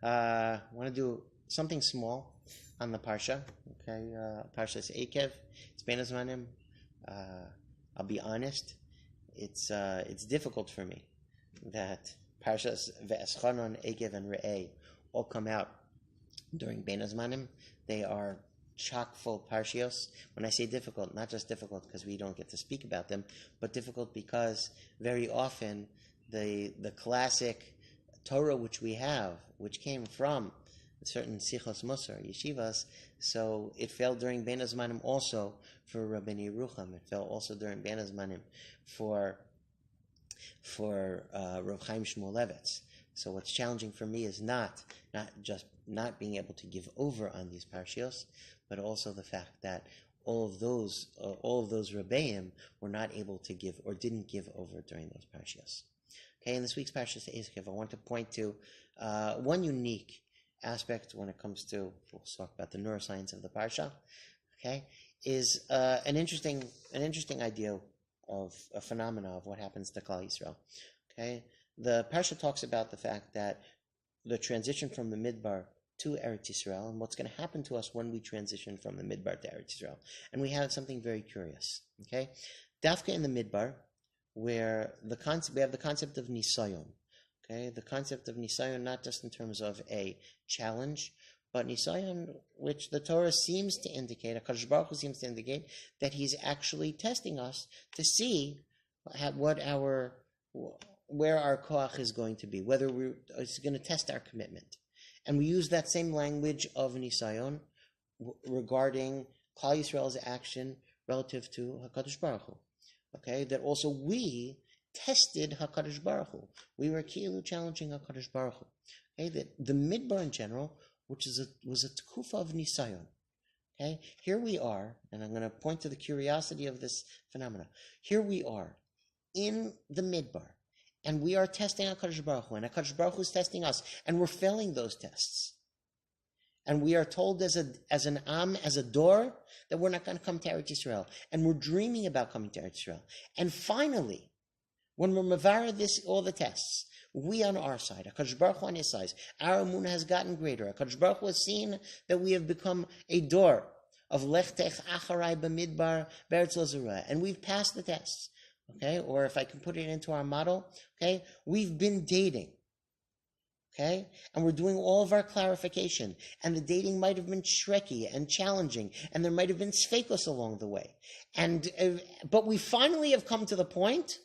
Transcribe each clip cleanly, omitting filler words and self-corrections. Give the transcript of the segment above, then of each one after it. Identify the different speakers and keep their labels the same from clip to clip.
Speaker 1: I want to do something small on the Parsha. Okay, Parsha is ekev. It's ben azmanim. I'll be honest. It's difficult for me that Parshas ve'eschanon, ekev, and re'eh all come out during ben azmanim. They are chock full parshios. When I say difficult, not just difficult because we don't get to speak about them, but difficult because very often the classic Torah which we have, which came from certain sichos musar, yeshivas, so it fell during ben azmanim also for Rabbeinu Yerucham. It fell also during ben azmanim for Rav Chaim Shmulevitz. So what's challenging for me is not just not being able to give over on these parshios, but also the fact that all of those Rebbeim were not able to give or didn't give over during those parshios. Okay, in this week's Parshat ekev, I want to point to one unique aspect when it comes to, we'll talk about the neuroscience of the Parsha, okay, is an interesting idea of a phenomena of what happens to Klal Yisrael. Okay, the Parsha talks about the fact that the transition from the Midbar to Eretz Yisrael and what's going to happen to us when we transition from the Midbar to Eretz Yisrael. And we have something very curious. Okay, Dafka in the Midbar, where we have the concept of nisayon. Okay, the concept of nisayon not just in terms of a challenge, but nisayon, which the Torah seems to indicate, HaKadosh Baruch Hu seems to indicate that He's actually testing us to see where our koach is going to be, whether it's going to test our commitment. And we use that same language of nisayon regarding Klal Yisrael's action relative to HaKadosh Baruch Hu. Okay, that also we tested HaKadosh Baruch Hu. We were challenging HaKadosh Baruch Hu. Okay, that the Midbar in general, which was a tkufa of nisayon. Okay, here we are, and I'm going to point to the curiosity of this phenomena. Here we are in the Midbar, and we are testing HaKadosh Baruch Hu, and HaKadosh Baruch Hu is testing us, and we're failing those tests. And we are told as a door, that we're not going to come to Eretz Yisrael. And we're dreaming about coming to Eretz Yisrael. And finally, when we're mavara all the tests, we on our side, HaKadosh Baruch Hu on His side, our emunah has gotten greater. HaKadosh Baruch Hu has seen that we have become a door of Lech Tech Acharai B'Midbar Beretz Lo Zerua. And we've passed the tests. Okay? Or if I can put it into our model, okay? We've been dating. Okay? And we're doing all of our clarification. And the dating might have been shrekky and challenging. And there might have been sfekos along the way. But we finally have come to the point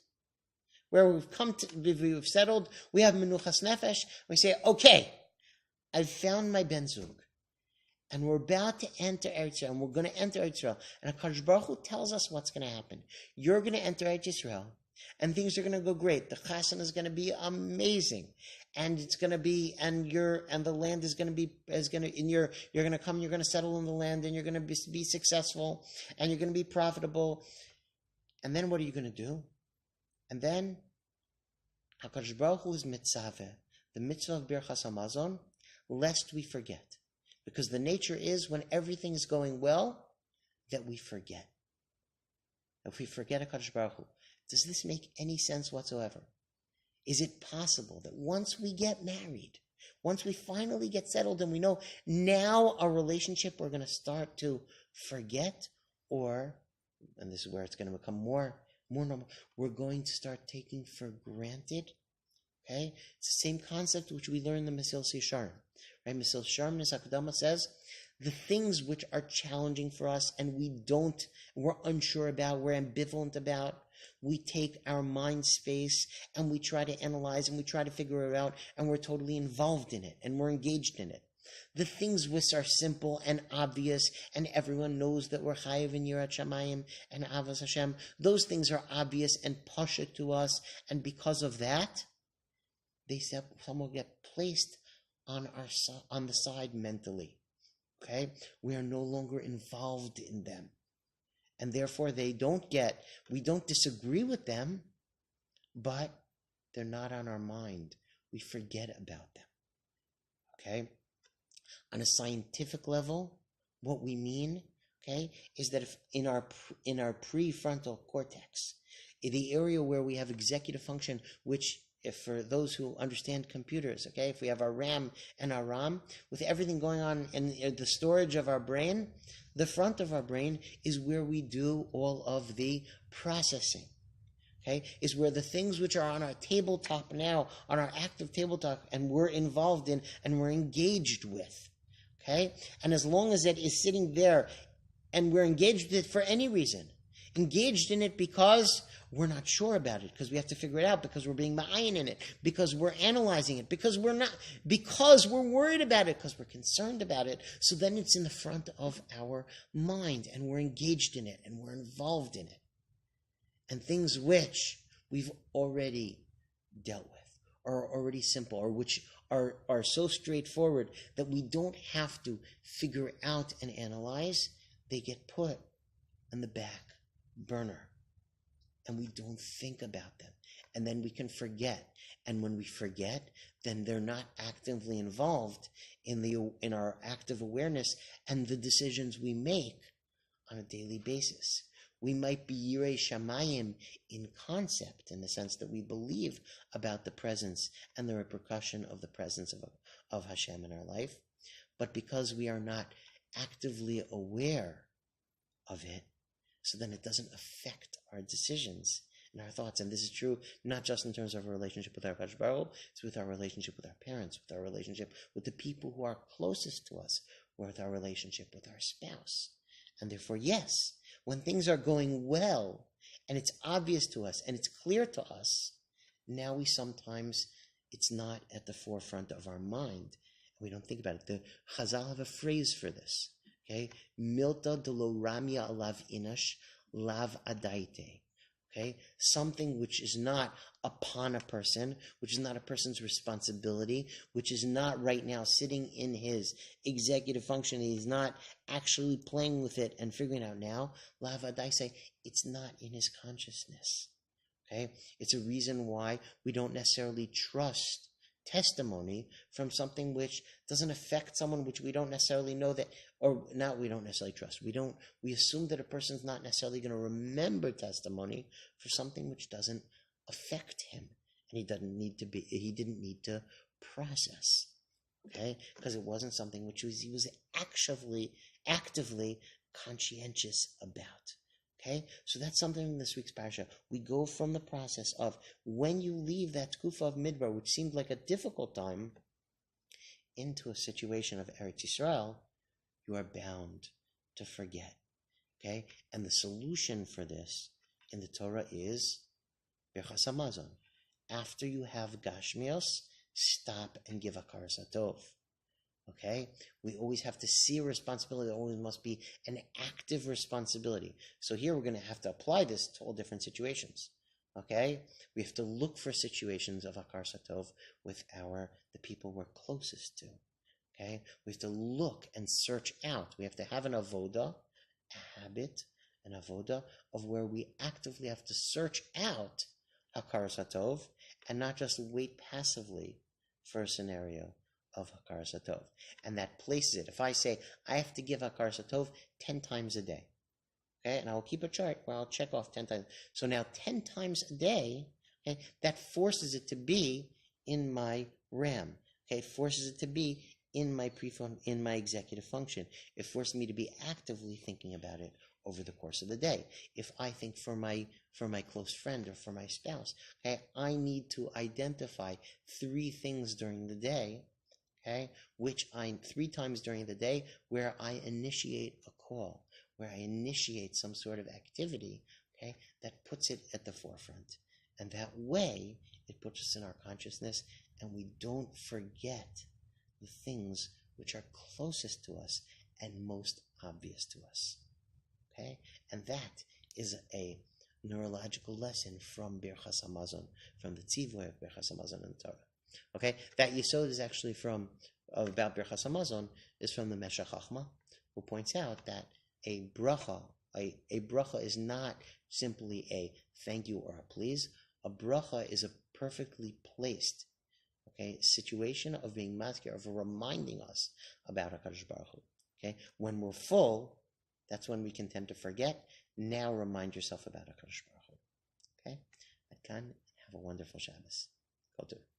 Speaker 1: where we've settled, we have menuchas nefesh. We say, okay, I've found my ben zug. And we're about to enter Eretz Yisrael. And we're going to enter Eretz Yisrael. And HaKadosh Baruch Hu tells us what's going to happen. You're going to enter Eretz Yisrael. And things are going to go great. The chassan is going to be amazing, and it's going to be, and the land is going to be, you're going to come, you're going to settle in the land, and you're going to be successful, and you're going to be profitable. And then what are you going to do? And then HaKadosh Baruch Hu is mitzaveh, the mitzvah of Birchas Hamazon, lest we forget, because the nature is when everything is going well that we forget. If we forget HaKadosh Baruch Hu. Does this make any sense whatsoever? Is it possible that once we get married, once we finally get settled and we know now our relationship we're going to start to forget, or, and this is where it's going to become more normal, we're going to start taking for granted? Okay? It's the same concept which we learn in the Mesil Yesharim. Right? Mesil Yesharim in his Hakdama says, the things which are challenging for us and we're unsure about, we're ambivalent about, we take our mind space and we try to analyze and we try to figure it out, and we're totally involved in it and we're engaged in it. The things which are simple and obvious and everyone knows that we're chayiv in Yirat Shamayim and Avos Hashem, those things are obvious and pasha to us, and because of that, they somehow get placed on the side mentally. Okay? We are no longer involved in them. And therefore we don't disagree with them, but they're not on our mind. We forget about them. Okay? On a scientific level, what we mean, okay, is that if in our prefrontal cortex, in the area where we have executive function, which if for those who understand computers, okay, if we have our RAM and our ROM, with everything going on in the storage of our brain, the front of our brain is where we do all of the processing. Okay, is where the things which are on our tabletop now, on our active tabletop, and we're involved in and we're engaged with. Okay, and as long as it is sitting there and we're engaged with it for any reason, engaged in it because we're not sure about it, because we have to figure it out, because we're being ma'ayin in it, because we're analyzing it, because we're worried about it, because we're concerned about it, so then it's in the front of our mind and we're engaged in it and we're involved in it. And things which we've already dealt with, or are already simple, or which are so straightforward that we don't have to figure out and analyze, they get put on the back burner. And we don't think about them. And then we can forget. And when we forget, then they're not actively involved in our active awareness and the decisions we make on a daily basis. We might be Yirei Shamayim in concept, in the sense that we believe about the presence and the repercussion of the presence of Hashem in our life. But because we are not actively aware of it, so then it doesn't affect our decisions and our thoughts. And this is true not just in terms of our relationship with our Kadosh Baruch Hu, it's with our relationship with our parents, with our relationship with the people who are closest to us, or with our relationship with our spouse. And therefore, yes, when things are going well, and it's obvious to us, and it's clear to us, now it's not at the forefront of our mind, and we don't think about it. The Chazal have a phrase for this, okay? Milta de lo ramya alav inash lav adaite. Okay, something which is not upon a person, which is not a person's responsibility, which is not right now sitting in his executive function, he's not actually playing with it and figuring it out now. Lavadai say it's not in his consciousness. Okay, it's a reason why we don't necessarily trust testimony from something which doesn't affect someone which we don't necessarily know that, or not we don't necessarily trust. We assume that a person's not necessarily going to remember testimony for something which doesn't affect him, and he didn't need to process. Okay? Because it wasn't something which he was actively conscientious about. Okay, so that's something in this week's parasha. We go from the process of when you leave that tkufa of Midbar, which seemed like a difficult time, into a situation of Eretz Yisrael, you are bound to forget. Okay, and the solution for this in the Torah is Birchas Hamazon. After you have Gashmios, stop and give Hakaras Hatov. Okay, we always have to see a responsibility. There always must be an active responsibility. So here we're going to have to apply this to all different situations. Okay, we have to look for situations of Hakaras Hatov with the people we're closest to. Okay, we have to look and search out. We have to have an avoda, a habit, an avoda of where we actively have to search out Hakaras Hatov and not just wait passively for a scenario of Hakaras Hatov. And that places it. If I say, I have to give Hakaras Hatov 10 times a day, okay, and I will keep a chart where I'll check off 10 times. So now 10 times a day, okay, that forces it to be in my RAM. Okay, it forces it to be in my in my executive function. It forces me to be actively thinking about it over the course of the day. If I think for my close friend or for my spouse, okay, I need to identify 3 things during the day, okay, 3 times during the day where I initiate a call, where I initiate some sort of activity, okay, that puts it at the forefront. And that way, it puts us in our consciousness, and we don't forget the things which are closest to us and most obvious to us. Okay? And that is a neurological lesson from Birchas Hamazon, from the Tzivui of Birchas Hamazon in the Torah. Okay? That Yesod is actually about Birchas Hamazon, is from the Meshech Chochmah, who points out that a bracha is not simply a thank you or a please. A bracha is a perfectly placed, okay, situation of being maskir, of reminding us about HaKadosh Baruch Hu. Okay? When we're full, that's when we can tend to forget. Now remind yourself about HaKadosh Baruch Hu. Okay? Have a wonderful Shabbos.
Speaker 2: Kol Tov.